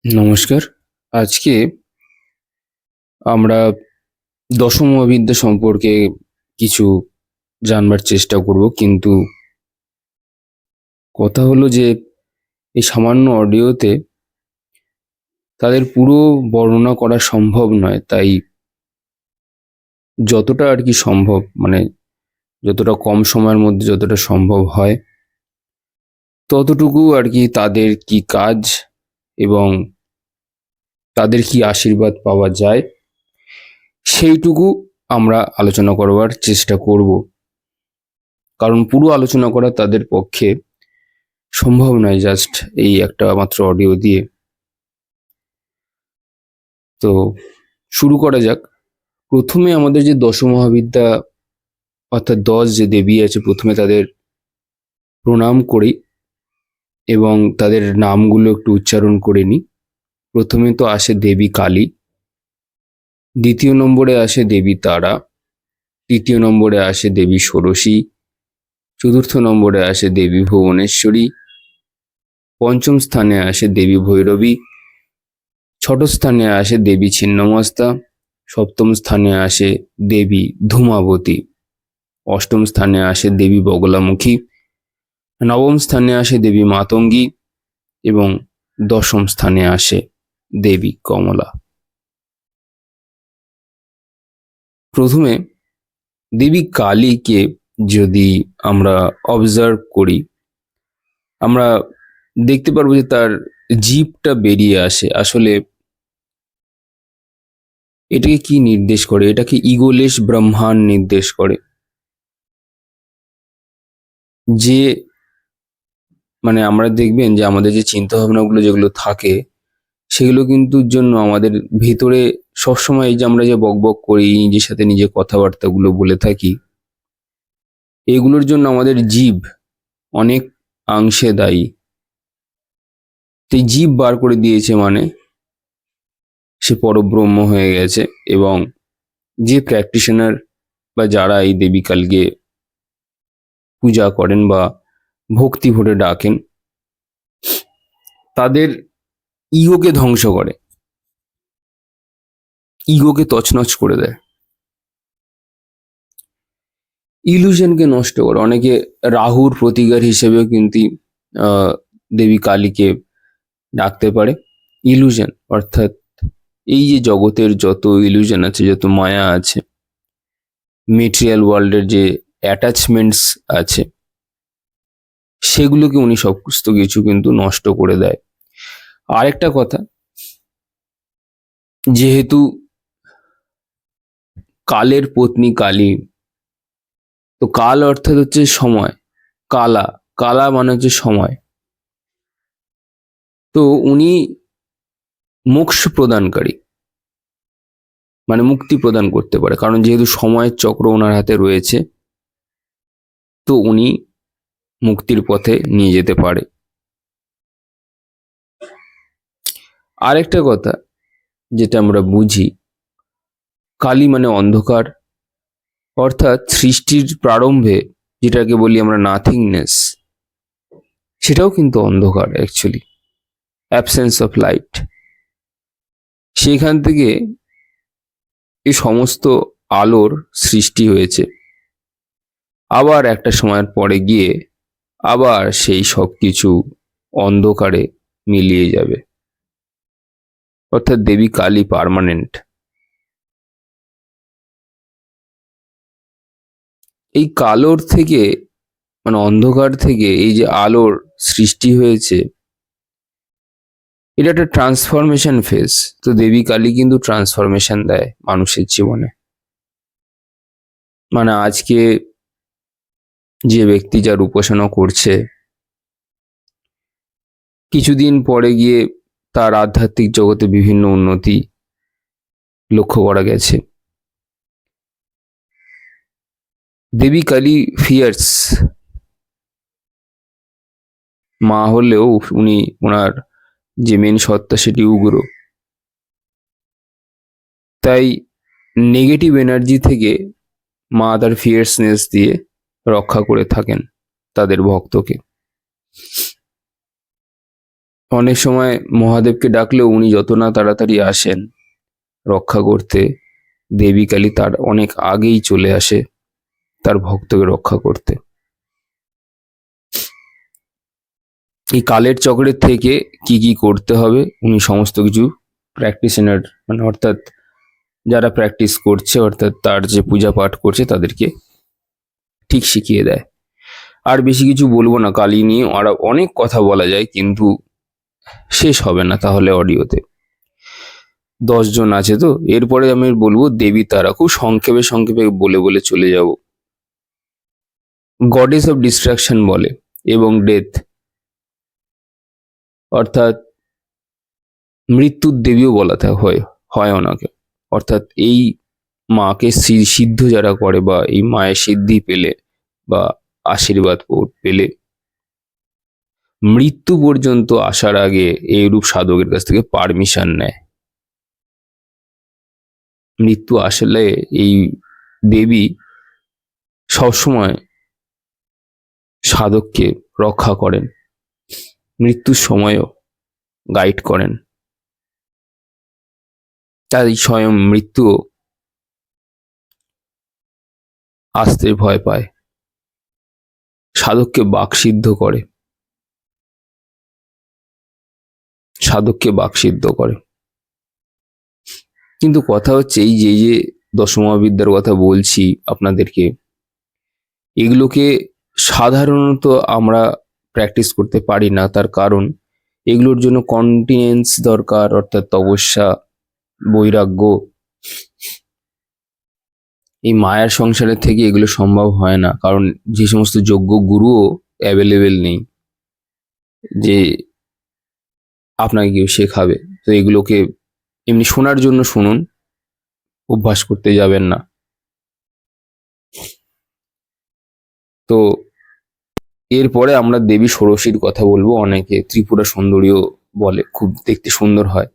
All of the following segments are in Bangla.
নমস্কার। আজকে আমরা দশম মহাবিদ্যা সম্পর্কে কিছু জানবার চেষ্টা করব। কিন্তু কথা হলো যে এই সামান্য অডিওতে তাদের পুরো বর্ণনা করা সম্ভব নয়। তাই যতটা আর কি সম্ভব, মানে যতটা কম সময়ের মধ্যে যতটা সম্ভব হয় ততটুকু আর কি তাদের কি কাজ এবং তাদের কি আশীর্বাদ পাওয়া যায় সেইটুকু আমরা আলোচনা করবার চেষ্টা করব। কারণ পুরো আলোচনা করা তাদের পক্ষে সম্ভব নয় জাস্ট এই একটা মাত্র অডিও দিয়ে। তো শুরু করা যাক। প্রথমে আমাদের যে দশ মহাবিদ্যা অর্থাৎ 10 যে দেবী আছে, প্রথমে তাদের প্রণাম করি এবং তাদের নামগুলো একটু উচ্চারণ করে নিই। প্রথমে তো আসে দেবী কালী, দ্বিতীয় নম্বরে আসে দেবী তারা, তৃতীয় নম্বরে আসে দেবী ষোড়শী, চতুর্থ নম্বরে আসে দেবী ভুবনেশ্বরী, পঞ্চম স্থানে আসে দেবী ভৈরবী, ষষ্ঠ স্থানে আসে দেবী ছিন্নমস্তা, সপ্তম স্থানে আসে দেবী ধূমাবতী, অষ্টম স্থানে আসে দেবী বগলামুখী, নবম স্থানে আসে দেবী মাতঙ্গী এবং দশম স্থানে আসে দেবী কমলা। প্রথমে দেবী কালীকে যদি আমরা অবজার্ভ করি, আমরা দেখতে পারবো যে তার জিভটা বেরিয়ে আসে। আসলে এটাকে কি নির্দেশ করে? এটাকে ইগোলেশ ব্রহ্মাণ্ড নির্দেশ করে। যে মানে আমরা দেখবেন যে আমাদের যে চিন্তা ভাবনাগুলো যেগুলো থাকে সেগুলো কিন্তু জন্য আমাদের ভিতরে সবসময় এই যে আমরা যে বকবক করি, নিজের সাথে নিজে কথাবার্তাগুলো বলে থাকি, এগুলোর জন্য আমাদের জীব অনেক অংশে দায়ী। এই জীব বার করে দিয়েছে মানে সে পরব্রহ্ম হয়ে গেছে। এবং যে প্র্যাকটিশনার বা যারা এই দেবী কালকে পূজা করেন বা ভক্তি ভরে ডাকেন, তাদের ইগোকে ধ্বংস করে, ইগোকে তছনছ করে দেয়, ইলুশনকে নষ্ট করে। অনেকে রাহুর প্রতিকার হিসেবেও কিন্তু দেবী কালীকে ডাকতে পারে। ইলুশন অর্থাৎ এই যে জগতের যত ইলুশন আছে, যত মায়া আছে, মেটেরিয়াল ওয়ার্ল্ডের যে অ্যাটাচমেন্টস আছে, সেগুলোকে উনি সমস্ত কিছু কিন্তু নষ্ট করে দেয়। আরেকটা কথা, যেহেতু কালের পত্নী কালী, তো কাল অর্থাৎ হচ্ছে সময়, কালা, কালা মানে হচ্ছে সময়। তো উনি মোক্ষ প্রদানকারী, মানে মুক্তি প্রদান করতে পারে। কারণ যেহেতু সময়ের চক্র ওনার হাতে রয়েছে, তো উনি মুক্তির পথে নিয়ে যেতে পারে। আরেকটা কথা যেটা আমরা বুঝি, কালী মানে অন্ধকার, অর্থাৎ সৃষ্টির প্রারম্ভে যেটাকে বলি আমরা নাথিংনেস, সেটাও কিন্তু অন্ধকার অ্যাকচুয়ালি, অ্যাবসেন্স অফ লাইট। সেখান থেকে এই সমস্ত আলোর সৃষ্টি হয়েছে। আবার একটা সময়ের পরে গিয়ে আবার সেই সব কিছু অন্ধকারে মিলিয়ে যাবে। অর্থাৎ দেবী কালী পার্মানেন্ট। এই কালোর থেকে, মানে অন্ধকার থেকে এই যে আলোর সৃষ্টি হয়েছে, এটা একটা ট্রান্সফরমেশন ফেজ। তো দেবী কালী কিন্তু ট্রান্সফরমেশন দেয় মানুষের জীবনে। মানে আজকে যে ব্যক্তি যার উপাসনা করছে, কিছুদিন পরে গিয়ে তার আধ্যাত্মিক জগতে বিভিন্ন উন্নতি লক্ষ্য করা গেছে। দেবী কালী ফিয়ার্স মা হলেও উনি, ওনার যে মেন সত্তা সেটি উগ্র। তাই নেগেটিভ এনার্জি থেকে মা তার ফিয়ার্সনেস দিয়ে রক্ষা করে থাকেন তাদের ভক্তকে। অনেক সময় মহাদেবকে ডাকলেও উনি যত না তাড়াতাড়ি আসেন রক্ষা করতে, দেবী কালী তার অনেক আগেই চলে আসে তার ভক্তকে রক্ষা করতে। এই কালের চক্রের থেকে কি কি করতে হবে উনি সমস্ত কিছু প্র্যাকটিশনার মানে অর্থাৎ যারা প্র্যাকটিস করছে অর্থাৎ তার যে পূজা পাঠ করছে তাদেরকে ঠিক শিখিয়ে দেয়। আর বেশি কিছু বলবো না, কালী নিয়ে আর অনেক কথা বলা যায় কিন্তু শেষ হবে না তাহলে অডিওতে। 10 জন আছে তো, এরপরে আমি বলবো দেবী তারা, খুব সংক্ষেপে সংক্ষেপে বলে বলে চলে যাব। গডেস অফ ডিস্ট্রাকশন বলে এবং ডেথ, অর্থাৎ মৃত্যুর দেবীও বলা হয় ওনাকে। অর্থাৎ এই মাকে সিদ্ধ যারা করে বা এই মায়ের সিদ্ধি পেলে বা আশীর্বাদ পেলে মৃত্যু পর্যন্ত আসার আগে এইরূপ সাধকের কাছ থেকে পারমিশন নেয়। মৃত্যু আসলে এই দেবী সবসময় সাধককে রক্ষা করেন, মৃত্যুর সময়ও গাইড করেন। তাই স্বয়ং মৃত্যুও আসতে ভয় পায়, সাধককে বাকসিদ্ধ করে, সাধককে বাকসিদ্ধ করে। কিন্তু কথা হচ্ছে এই যে যে দশমহাবিদ্যার কথা বলছি আপনাদেরকে, এগুলোকে সাধারণত আমরা প্র্যাকটিস করতে পারি না, তার কারণ এগুলোর জন্য কন্টিনেন্স দরকার, অর্থাৎ তপস্যা, বৈরাগ্য। এই মায়ার সংসারের থেকে এগুলো সম্ভব হয় না, কারণ যে সমস্ত যোগ্য গুরুও অ্যাভেলেবেল নেই যে আপনাকে কেউ শেখাবে। তো এগুলোকে এমনি শোনার জন্য শুনুন, অভ্যাস করতে যাবেন না। তো এরপরে আমরা দেবী ষোড়শীর কথা বলবো। অনেকে ত্রিপুরা সুন্দরীও বলে, খুব দেখতে সুন্দর হয়।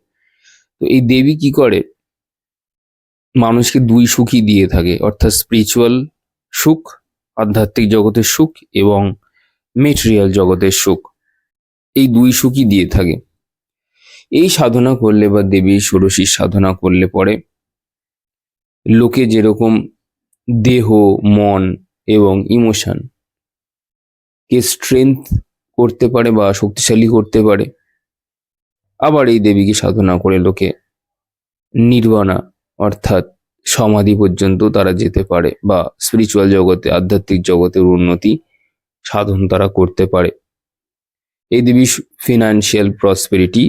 তো এই দেবী কি করে, মানুষকে দুই সুখই দিয়ে থাকে, অর্থাৎ স্পিরিচুয়াল সুখ, আধ্যাত্মিক জগতের সুখ এবং মেটেরিয়াল জগতের সুখ, এই দুই সুখই দিয়ে থাকে। এই সাধনা করলে বা দেবী ষোড়শীর সাধনা করলে পরে লোকে যেরকম দেহ, মন এবং ইমোশন কে স্ট্রেংথ করতে পারে বা শক্তিশালী করতে পারে, আবার এই দেবীকে সাধনা করে লোকে নির্বাণা অর্থাৎ সমাধি পর্যন্ত তারা যেতে পারে বা স্পিরিচুয়াল জগতে, আধ্যাত্মিক জগতের উন্নতি সাধন তারা করতে পারে। এই দেবী ফিনান্সিয়াল প্রসপেরিটি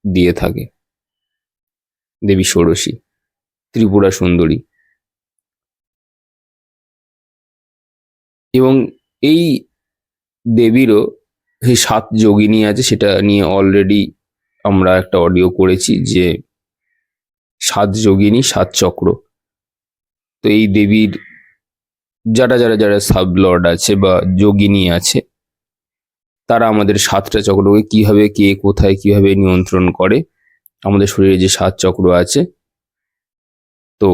দিয়ে থাকে, দেবী ষোড়শী, ত্রিপুরা সুন্দরী। এবং এই দেবীরও যে 7 যোগিনী আছে সেটা নিয়ে অলরেডি আমরা একটা অডিও করেছি, যে 7 যোগিনী 7 চক্র। তো এই দেবীর যারা যারা যারা সাব লর্ড আছে বা যোগিনী আছে, তারা আমাদের 7টা চক্রকে কিভাবে কে কোথায় কিভাবে নিয়ন্ত্রণ করে, আমাদের শরীরে যে 7 চক্র আছে, তো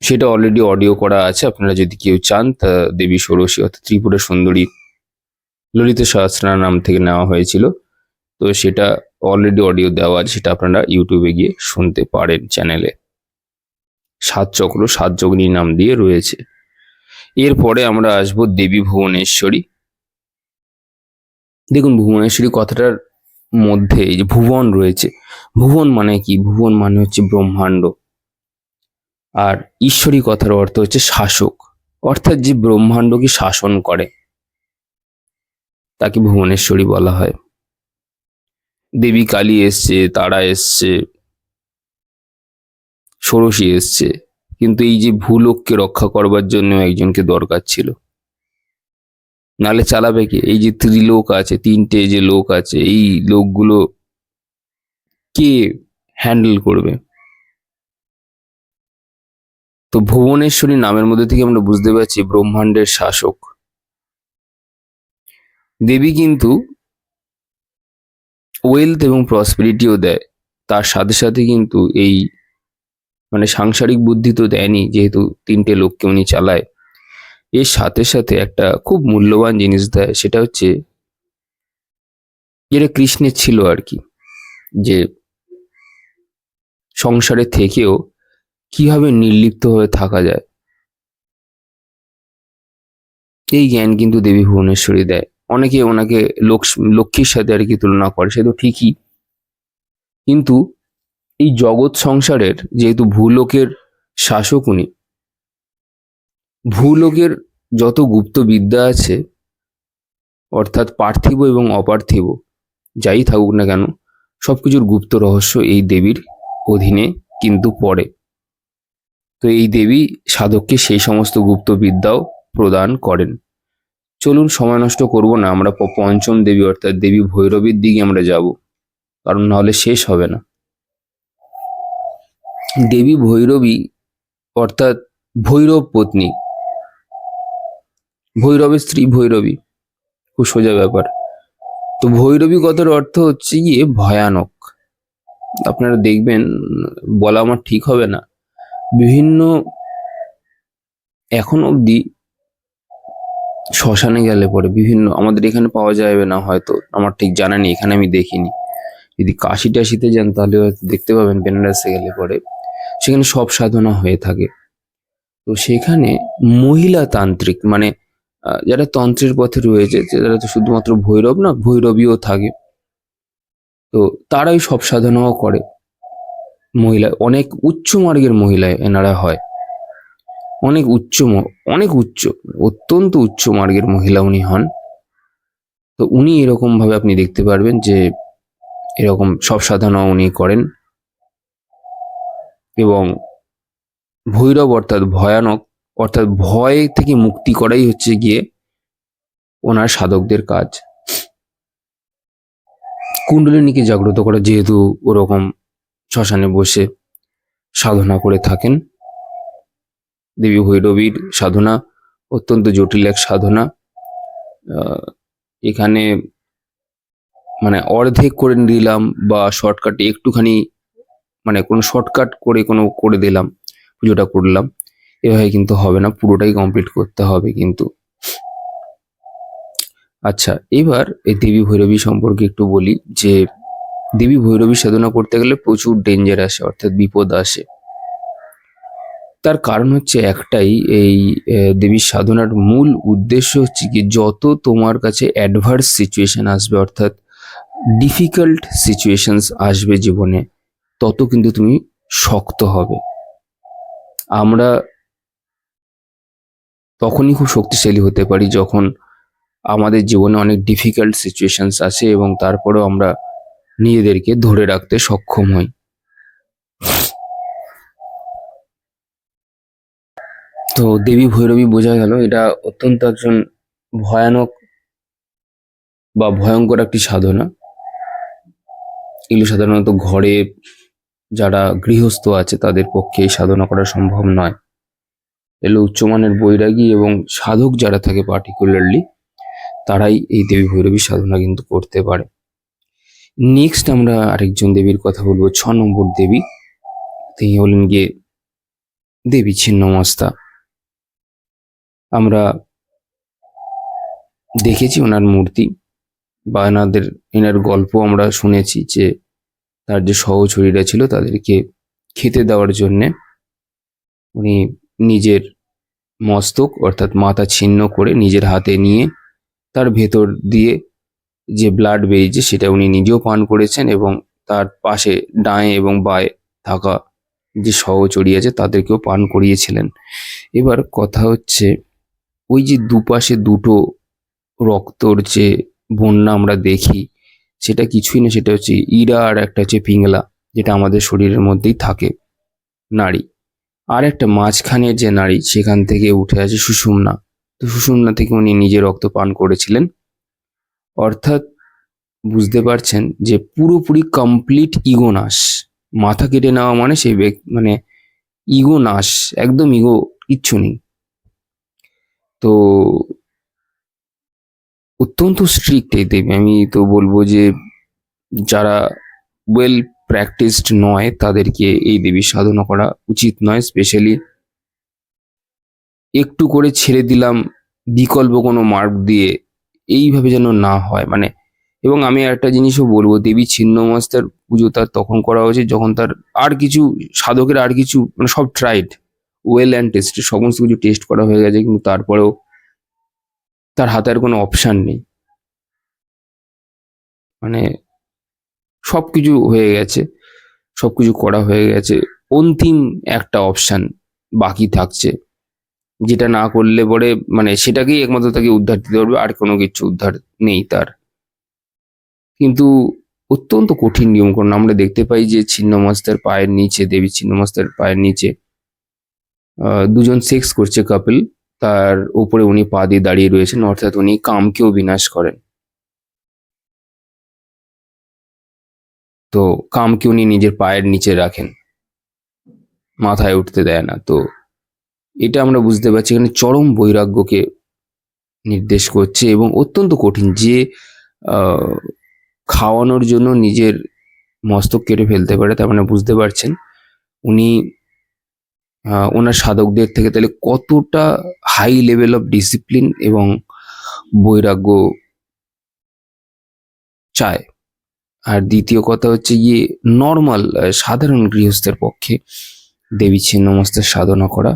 সেটা অলরেডি অডিও করা আছে। আপনারা যদি কেউ চান, তা দেবী ষোড়শী অর্থাৎ ত্রিপুরা সুন্দরী ললিত সহস্রনাম নাম থেকে নেওয়া হয়েছিল। তো সেটা অলরেডি অডিও দেওয়া আছে, সেটা আপনারা ইউটিউবে গিয়ে শুনতে পারেন চ্যানেলে। 7 চক্র 7 যোগিনীর নাম দিয়ে রয়েছে। এরপরে আমরা আসবো দেবী ভুবনেশ্বরী। দেখুন, ভুবনেশ্বরী কথাটার মধ্যে এই যে ভুবন রয়েছে, ভুবন মানে কি? ভুবন মানে হচ্ছে ব্রহ্মাণ্ড। আর ঈশ্বরী কথার অর্থ হচ্ছে শাসক, অর্থাৎ যে ব্রহ্মাণ্ডকে শাসন করে তাকে ভুবনেশ্বরী বলা হয়। দেবী কালী এসছে, তারা এসছে, ষোড়শী এসছে, কিন্তু এই যে ভূলোককে রক্ষা করবার জন্য একজনকে দরকার ছিল, নালে চালাবে কে? এই যে ত্রিলোক আছে, 3টে যে লোক আছে, এই লোকগুলো কে হ্যান্ডেল করবে? তো ভুবনেশ্বরী নামের মধ্যে থেকে আমরা বুঝতে পারছি ব্রহ্মাণ্ডের শাসক। দেবী কিন্তু ওয়েলথ এবং প্রসপেরিটিও দেয়, তার সাথে সাথে কিন্তু এই মানে সাংসারিক বুদ্ধি তো দেয়নি, যেহেতু 3টে লোককে উনি চালায়। এর সাথে সাথে একটা খুব মূল্যবান জিনিস দেয়, সেটা হচ্ছে যেটা কৃষ্ণের ছিল আর কি, যে সংসারে থেকেও কিভাবে নির্লিপ্তভাবে থাকা যায়, এই জ্ঞান কিন্তু দেবী ভুবনেশ্বরী দেয়। অনেকে ওনাকে লক্ষ্মীর সাথে আর কি তুলনা করে, সে তো ঠিকই, কিন্তু এই জগৎ সংসারের যেহেতু ভূলোকের শাসক উনি, ভূলোকের যত গুপ্ত বিদ্যা আছে, অর্থাৎ পার্থিব এবং অপার্থিব যাই থাকুক না কেন, সবকিছুর গুপ্ত রহস্য এই দেবীর অধীনে কিন্তু পড়ে। তো এই দেবী সাধককে সেই সমস্ত গুপ্ত বিদ্যাও প্রদান করেন। চলুন সময় নষ্ট করব না, আমরা পঞ্চম দেবী অর্থাৎ দেবী ভৈরবীর দিকে আমরা যাব, কারণ নাহলে শেষ হবে না। দেবী ভৈরবী অর্থাৎ ভৈরব পত্নী, ভৈরবের স্ত্রী ভৈরবী, খুব সোজা ব্যাপার। তো ভৈরবী কথার অর্থ হচ্ছে গিয়ে ভয়ানক। আপনারা দেখবেন, বলা আমার ঠিক হবে না, বিভিন্ন এখন অবধি শ্মশানে গেলে পরে বিভিন্ন, আমাদের এখানে পাওয়া যাবে না হয়তো, আমার ঠিক জানা নেই, এখানে আমি দেখিনি। যদি কাশি টাশিতে যান তাহলে হয়তো দেখতে পাবেন, বেনারসে গেলে পরে সেখানে সব সাধনা হয়ে থাকে। তো সেখানে মহিলা তান্ত্রিক, মানে যারা তন্ত্রের পথে রয়েছে, যারা তো শুধুমাত্র ভৈরব না, ভৈরবীও থাকে, তো তারাই সব সাধনাও করে। মহিলা, অনেক উচ্চ মার্গের মহিলায় এনারা হয়, অনেক অনেক উচ্চ, অত্যন্ত উচ্চ মার্গের মহিলা উনি হন। তো উনি এরকম ভাবে আপনি দেখতে পারবেন যে এরকম সব সাধনা উনি করেন, এবং ভৈরব অর্থাৎ ভয়ানক, অর্থাৎ ভয় থেকে মুক্তি করাই হচ্ছে গিয়ে ওনার সাধকদের কাজ। কুণ্ডলিনীকে জাগ্রত করা, যেহেতু ওরকম শ্মশানে বসে সাধনা করে থাকেন। দেবী ভৈরবীর সাধনা অত্যন্ত জটিল এক সাধনা। এখানে মানে অর্ধেক করে দিলাম বা শর্টকাটে একটুখানি, মানে কোনো শর্টকাট করে করে দিলাম, পুজোটা করলাম, এভাবে কিন্তু হবে না, পুরোটাই কমপ্লিট করতে হবে কিন্তু। আচ্ছা, এবার এই দেবী ভৈরবী সম্পর্কে একটু বলি, যে দেবী ভৈরবী সাধনা করতে গেলে প্রচুর ডেঞ্জার আসে, অর্থাৎ বিপদ আসে। তার কারণ হচ্ছে একটাই, এই দেবীর সাধনার মূল উদ্দেশ্য হচ্ছে কি, যত তোমার কাছে অ্যাডভার্স সিচুয়েশন আসবে, অর্থাৎ ডিফিকাল্ট সিচুয়েশনস আসবে জীবনে, তত কিন্তু তুমি শক্ত হবে। আমরা তখনই খুব শক্তিশালী হতে পারি যখন আমাদের জীবনে অনেক ডিফিকাল্ট সিচুয়েশনস আছে এবং তারপরেও আমরা নিজেদেরকে ধরে রাখতে সক্ষম হই। তো দেবী ভৈরবী বোঝা গেল, এটা অত্যন্ত একজন ভয়ানক বা ভয়ঙ্কর একটি সাধনা। এগুলো সাধারণত ঘরে যারা গৃহস্থ আছে তাদের পক্ষে এই সাধনা করা সম্ভব নয়। এগুলো উচ্চমানের বৈরাগী এবং সাধক যারা থাকে পার্টিকুলারলি, তারাই এই দেবী ভৈরবী সাধনা কিন্তু করতে পারে। নেক্সট আমরা আরেকজন দেবীর কথা বলবো, 6 নম্বর দেবী। তিনি হলেন গিয়ে দেবী ছিন্নমস্তা। আমরা দেখেছি ওনার মূর্তি বা এনার গল্প আমরা শুনেছি, যে তার যে সহচরীরা ছিল তাদেরকে খেতে দেওয়ার জন্যে উনি নিজের মস্তক অর্থাৎ মাথা ছিন্ন করে নিজের হাতে নিয়ে তার ভেতর দিয়ে যে ব্লাড বেরিয়েছে সেটা উনি নিজেও পান করেছেন, এবং তার পাশে ডায়ে এবং বায়ে থাকা যে সহচরী আছে তাদেরকেও পান করিয়েছিলেন। এবার কথা হচ্ছে, ওই যে দুপাশে দুটো রক্তর যে বন্যা আমরা দেখি, সেটা কিছুই না, সেটা হচ্ছে ইরা আর একটা হচ্ছে পিংলা, যেটা আমাদের শরীরের মধ্যেই থাকে নাড়ি। আর একটা মাঝখানের যে নাড়ি, সেখান থেকে উঠে আসে সুষুম্না। তো সুষুম্না থেকে উনি নিজে রক্ত পান করেছিলেন। অর্থাৎ বুঝতে পারছেন যে পুরোপুরি কমপ্লিট ইগো নাশ। মাথা কেটে নেওয়া মানে সেই মানে ইগো নাশ, একদম ইগো কিচ্ছু নেই। তো অত্যন্ত স্ট্রিক্ট এই দেবী। আমি তো বলবো যে যারা ওয়েল প্র্যাকটিসড নয় তাদেরকে এই দেবীর সাধনা করা উচিত নয়। স্পেশালি একটু করে ছেড়ে দিলাম বিকল্প কোনো মার্গ দিয়ে, এইভাবে যেন না হয়। মানে এবং আমি একটা জিনিসও বলবো, দেবী ছিন্নমস্তার পুজো তার তখন করা উচিত যখন তার আর কিছু সাধকের আর কিছু মানে সব ট্রাইড, ওয়েল অ্যান্ড টেস্ট, সমস্ত কিছু টেস্ট করা হয়ে গেছে, কিন্তু তারপরেও তার হাতে আর কোনো অপশান নেই। মানে সবকিছু হয়ে গেছে, সবকিছু করা হয়ে গেছে, অন্তিম একটা অপশান বাকি থাকছে, যেটা না করলে পরে মানে সেটাকেই একমাত্র তাকে উদ্ধার দিতে পারবে, আর কোনো কিছু উদ্ধার নেই তার। কিন্তু অত্যন্ত কঠিন নিয়মকানুন আমরা দেখতে পাই যে ছিন্নমস্তার পায়ের নিচে, দেবী ছিন্নমস্তার পায়ের নিচে দুজন সেক্স করছে কাপল, তার উপরে উনি পা দিয়ে দাঁড়িয়ে রয়েছেন, অর্থাৎ উনি কামকেও বিনাশ করেন। তো কামকে উনি নিজের পায়ের নিচে রাখেন, মাথায় উঠতে দেয় না। তো এটা আমরা বুঝতে পারছি এখানে চরম বৈরাগ্যকে নির্দেশ করছে, এবং অত্যন্ত কঠিন যে আহ, খাওয়ানোর জন্য নিজের মস্তক কেটে ফেলতে পারে, তার মানে বুঝতে পারছেন উনি ওনার সাধকদের থেকে তাহলে কতটা হাই লেভেল অফ ডিসিপ্লিন এবং বৈরাগ্য চায়। আর দ্বিতীয় কথা হচ্ছে গিয়ে নর্মাল সাধারণ গৃহস্থের পক্ষে দেবী ছিন্নমস্তার সাধনা করা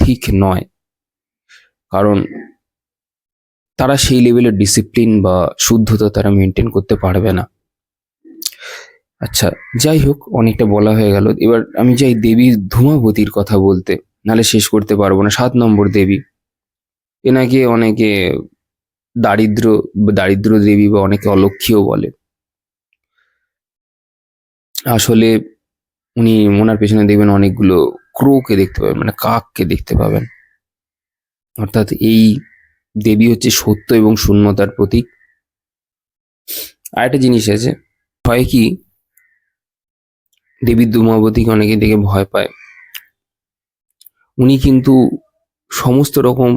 ঠিক নয়, কারণ তারা সেই লেভেলের ডিসিপ্লিন বা শুদ্ধতা তারা মেনটেন করতে পারবে না। আচ্ছা, যাই হোক, অনেকটা বলা হয়ে গেল। এবার আমি চাই দেবী ধূমাবতীর কথা বলতে, নাহলে শেষ করতে পারবো না। 7 নম্বর দেবী, এনাকে অনেকে দারিদ্র দারিদ্র দেবী বা অনেকে অলক্ষ্মীও বলে। আসলে উনি ওনার পেছনে দেখবেন অনেকগুলো ক্রোকে দেখতে পাবেন, মানে কাককে দেখতে পাবেন। অর্থাৎ এই দেবী হচ্ছে সত্য এবং শূন্যতার প্রতীক। আর একটা জিনিস আছে, হয় কি দেবী ধূমাবতীকে অনেকে দেখে ভয় পায়, উনি কিন্তু সমস্ত রকম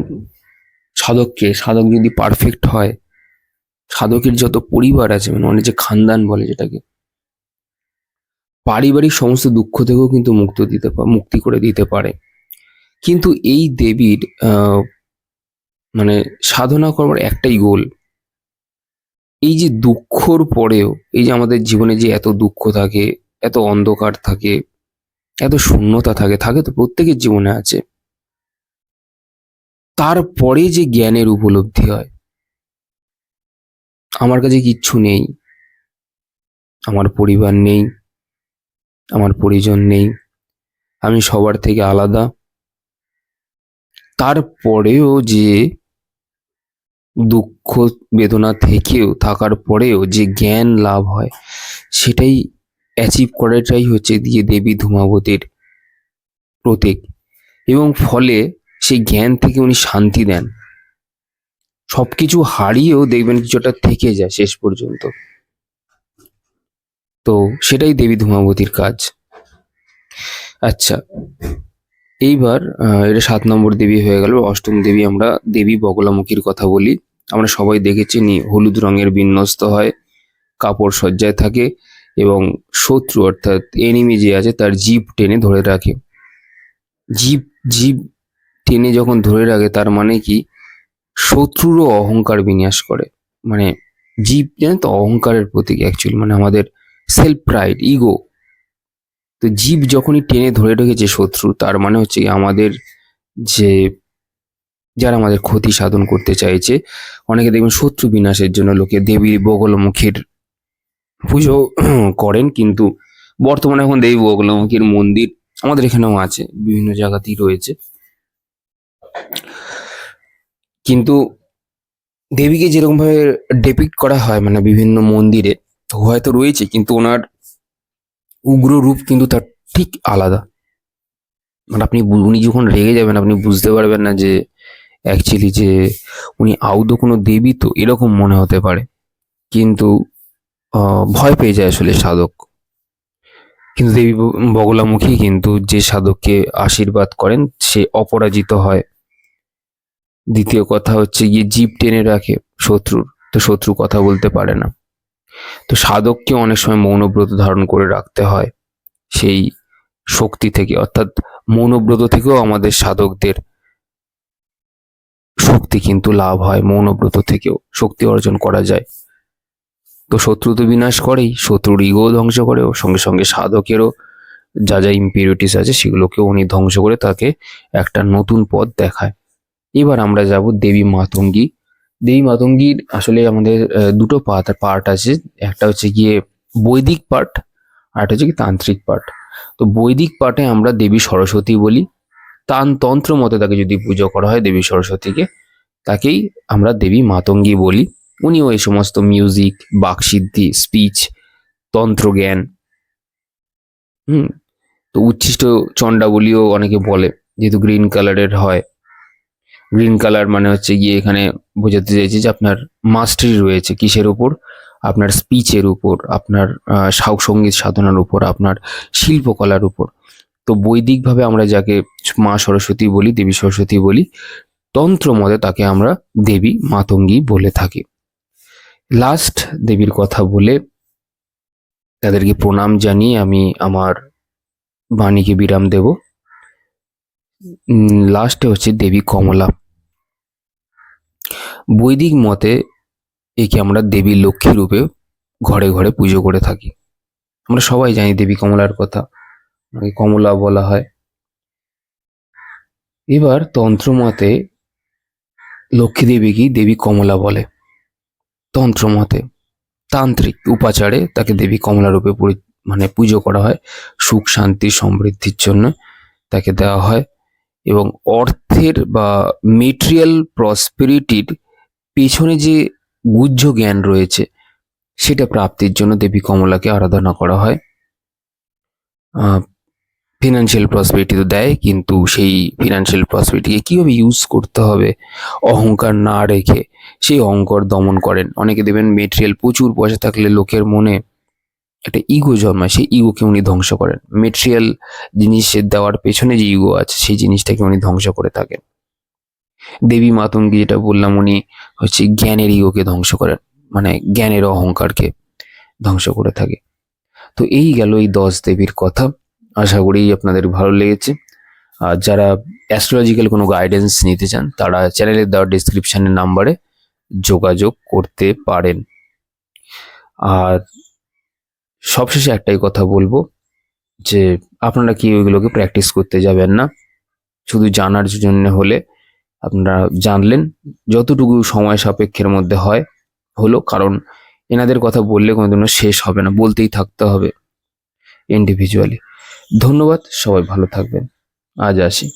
সাধক যদি পারফেক্ট হয়, সাধকের যত পরিবার আছে, মানে অনেক যে খানদান বলে যেটাকে, পারিবারিক সমস্ত দুঃখ থেকেও কিন্তু মুক্তি করে দিতে পারে। কিন্তু এই দেবীর মানে সাধনা করবার একটাই গোল, এই যে দুঃখর পরেও, এই যে আমাদের জীবনে যে এত দুঃখ থাকে, এত অন্ধকার থাকে, এত শূন্যতা থাকে, থাকে তো প্রত্যেকের জীবনে আছে, তারপরে যে জ্ঞানের উপলব্ধি হয়। আমার কাছে কিচ্ছু নেই, আমার পরিবার নেই, আমার পরিজন নেই, আমি সবার থেকে আলাদা, তারপরেও যে দুঃখ বেদনা থেকেও থাকার পরেও যে জ্ঞান লাভ হয়, সেটাই অ্যাচিভ করাটাই হচ্ছে দিয়ে দেবী ধূমাবতীর প্রতীক। এবং ফলে সেই জ্ঞান থেকে উনি শান্তি দেন, সবকিছু হারিয়েও দেখবেন কিছুটা থেকে যায় শেষ পর্যন্ত। তো সেটাই দেবী ধূমাবতীর কাজ। আচ্ছা, এইবার এটা 7 নম্বর দেবী হয়ে গেল। অষ্টম দেবী আমরা দেবী বগলামুখীর কথা বলি। আমরা সবাই দেখেছি হলুদ রঙের বিন্যস্ত হয়, কাপড় সজ্জায় থাকে, এবং শত্রু অর্থাৎ এনিমি যে আছে তার জিভ টেনে ধরে রাখে। জিভ জিভ টেনে যখন ধরে রাখে, তার মানে কি শত্রুরও অহংকার বিনাশ করে। মানে জিভ জানেন তো অহংকারের প্রতীক অ্যাকচুয়ালি, মানে আমাদের সেলফ প্রাইড, ইগো। তো জিভ যখনই টেনে ধরে রেখেছে শত্রু, তার মানে হচ্ছে আমাদের যে যারা আমাদের ক্ষতি সাধন করতে চাইছে, অনেকে দেখবেন শত্রু বিনাশের জন্য লোকে দেবী বগলমুখীর পুজো করেন। কিন্তু বর্তমানে এখন দেবী বগলামুখীর মন্দির আমাদের এখানেও আছে, বিভিন্ন জায়গাতেই রয়েছে। কিন্তু দেবীকে যেরকম ভাবে ডেপিক্ট করা হয় মানে বিভিন্ন মন্দিরে, হয়তো রয়েছে, কিন্তু ওনার উগ্র রূপ কিন্তু তার ঠিক আলাদা। মানে উনি যখন রেগে যাবেন, আপনি বুঝতে পারবেন না যে অ্যাকচুয়ালি যে উনি আদৌ কোনো দেবী, তো এরকম মনে হতে পারে। কিন্তু ভয় পেয়ে যায় আসলে সাধক। কিন্তু দেবী বগলামুখী কিন্তু যে সাধককে আশীর্বাদ করেন, সে অপরাজিত হয়। দ্বিতীয় কথা হচ্ছে গিয়ে জিভ টেনে রাখে শত্রুর, তো শত্রু কথা বলতে পারে না। তো সাধককে অনেক সময় মৌনব্রত ধারণ করে রাখতে হয় সেই শক্তি থেকে, অর্থাৎ মৌনব্রত থেকেও আমাদের সাধকদের শক্তি কিন্তু লাভ হয়, মৌনব্রত থেকেও শক্তি অর্জন করা যায়। তো শত্রু তো বিনাশ করেই, শত্রুর ইগো ধ্বংস করে, ও সঙ্গে সঙ্গে সাধকেরও যা যা ইম্পিউরিটিস আছে সেগুলোকেও উনি ধ্বংস করে তাকে একটা নতুন পথ দেখায়। এবার আমরা যাব দেবী মাতঙ্গী। দেবী মাতঙ্গীর আসলে আমাদের দুটো পার্ট আছে। একটা হচ্ছে গিয়ে বৈদিক পার্ট, আর একটা হচ্ছে কি তান্ত্রিক পার্ট। তো বৈদিক পার্টে আমরা দেবী সরস্বতী বলি, তন্ত্র মতে তাকে যদি পুজো করা হয় দেবী সরস্বতীকে, তাকেই আমরা দেবী মাতঙ্গী বলি। উনিও এই সমস্ত মিউজিক, বাকসিদ্ধি, স্পিচ, তন্ত্রজ্ঞান, হুম, তো উচ্ছিষ্ট চণ্ডা বলিও অনেকে বলে, যেহেতু গ্রিন কালারের হয়। গ্রিন কালার মানে হচ্ছে গিয়ে এখানে বোঝাতে চাইছে যে আপনার মাস্টারি রয়েছে কিসের উপর, আপনার স্পিচের উপর, আপনার সঙ্গীত সাধনার উপর, আপনার শিল্পকলার উপর। তো বৈদিকভাবে আমরা যাকে মা সরস্বতী বলি, দেবী সরস্বতী বলি, তন্ত্র মতে তাকে আমরা দেবী মাতঙ্গী বলে থাকি। লাস্ট দেবীর কথা বলে তাদেরকে প্রণাম জানিয়ে আমি আমার বাণীকে বিরাম দেব। লাস্টে হচ্ছে দেবী কমলা। বৈদিক মতে একে আমরা দেবী লক্ষ্মী রূপে ঘরে ঘরে পুজো করে থাকি। আমরা সবাই জানি দেবী কমলার কথা, ওনাকে কমলা বলা হয়। এবার তন্ত্র মতে লক্ষ্মী দেবীকেই দেবী কমলা বলে। তন্ত্র মতে তান্ত্রিক উপাচারে তাকে দেবী কমলা রূপে মানে পুজো করা হয়। সুখ শান্তি সমৃদ্ধির জন্য তাকে দেওয়া হয়, এবং অর্থের বা মেটেরিয়াল প্রসপেরিটির পেছনে যে গুহ্য জ্ঞান রয়েছে সেটা প্রাপ্তির জন্য দেবী কমলাকে আরাধনা করা হয়। ফিনান্সিয়াল প্রসপেরিটি তো দেয়, কিন্তু সেই ফিনান্সিয়াল প্রসপেরিটিকে কীভাবে ইউজ করতে হবে অহংকার না রেখে, সেই অহংকার দমন করেন। অনেকে দেবেন মেটেরিয়াল প্রচুর পয়সা থাকলে লোকের মনে একটা ইগো জন্মায়, সেই ইগোকে উনি ধ্বংস করেন। মেটেরিয়াল জিনিসের দেওয়ার পেছনে যে ইগো আছে সেই জিনিসটাকে উনি ধ্বংস করে থাকেন। দেবী মাতঙ্গী যেটা বললাম, উনি হচ্ছে জ্ঞানের ইগোকে ধ্বংস করেন, মানে জ্ঞানের অহংকারকে ধ্বংস করে থাকে। তো এই গেল এই 10 দেবীর কথা। আশা করি আপনাদের ভালো লেগেছে। আর যারা অ্যাস্ট্রোলজিক্যাল কোনো গাইডেন্স নিতে চান তারা চ্যানেলের দেওয়া ডিসক্রিপশনের নাম্বারে যোগাযোগ করতে পারেন। আর সবশেষে একটাই কথা বলবো যে আপনারা কি ওইগুলোকে প্র্যাকটিস করতে যাবেন না, শুধু জানার জন্য হলে আপনারা জানলেন, যতটুকু সময় সাপেক্ষের মধ্যে হয় হলো, কারণ এনাদের কথা বললে কোনোদিনও শেষ হবে না, বলতেই থাকতে হবে ইন্ডিভিজুয়ালি। ধন্যবাদ, সবাই ভালো থাকবেন। আজ আসি।